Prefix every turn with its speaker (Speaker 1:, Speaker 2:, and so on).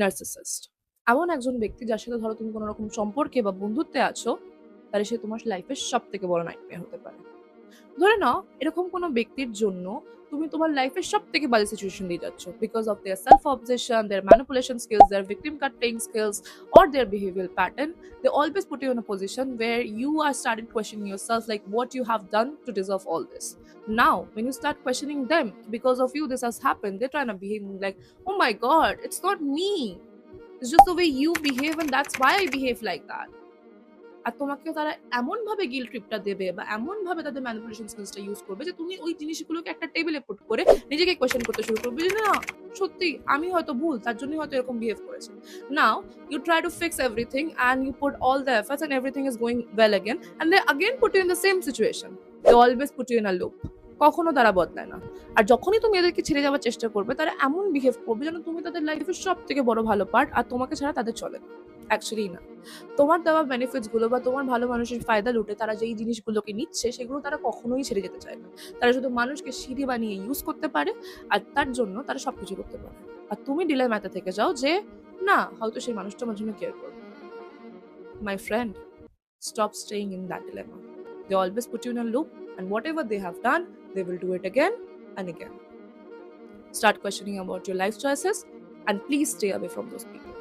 Speaker 1: Narcissist এমন একজন ব্যক্তি যার সাথে ধরো তুমি কোনো রকম সম্পর্কে বা বন্ধুত্বে আছো, তাহলে সে তোমার লাইফের সব থেকে বড় নাইটমেয়ার হতে পারে। ধরে নাও এরকম কোনো ব্যক্তির জন্য তুমি তোমার লাইফের সব থেকে বাজে সিচুয়েশন দিয়ে যাচ্ছ because of their self obsession, their manipulation skills, their victim card playing skills, or their behavioral pattern. They always put you in a position where you are started questioning yourself like what you have done to deserve all this. Now when you start questioning them, because of you this has happened, they're trying to behave like, oh my god, it's not me, it's just the way you behave and that's why I behave like that. আর তোমাকে তারা এমন ভাবে guilt ট্রিপটা দেবে বা এমন ভাবে তাদের ম্যানিপুলেশন স্কিলসটা ইউজ করবে যে তুমি ওই জিনিসগুলোকে একটা টেবিলে পুট করে নিজেকে কোয়েশ্চেন করতে শুরু করবে যে না, সত্যি আমি হয়তো ভুল, তার জন্যই হয়তো এরকম বিহেভ করেছে। Now you try to fix everything and you put all the efforts and everything is going well again and they again put you in the same situation. They always put you in a loop. কখনো তারা বদলায় না। আর যখনই তুমি এদেরকে ছেড়ে যাওয়ার চেষ্টা করবে তারা এমন বিহেভ করবে যেন তুমি তাদের লাইফের সব থেকে বড় ভালো পার্ট আর তোমাকে ছাড়া তাদের চলে না। অ্যাকচুয়ালি না। তোমার দেওয়া বেনিফিটস গুলো বা তোমার ভালো মানুষের ফায়দা লুটে তারা যেই জিনিসগুলোকে নিচ্ছে সেগুলো তারা কখনোই ছেড়ে যেতে চায় না। তারা শুধু মানুষকে সিঁড়ি বানিয়ে ইউজ করতে পারে আর তার জন্য তারা সবকিছু করতে পারে। আর তুমি ডিলেমাতে থেকে যাও যে না, হয়তো সেই মানুষটা আমার জন্য কেয়ার করবে। My friend, stop staying in that dilemma. They always put you in a loop and whatever they have done, they will do it again and again. Start questioning about your life choices and please stay away from those people.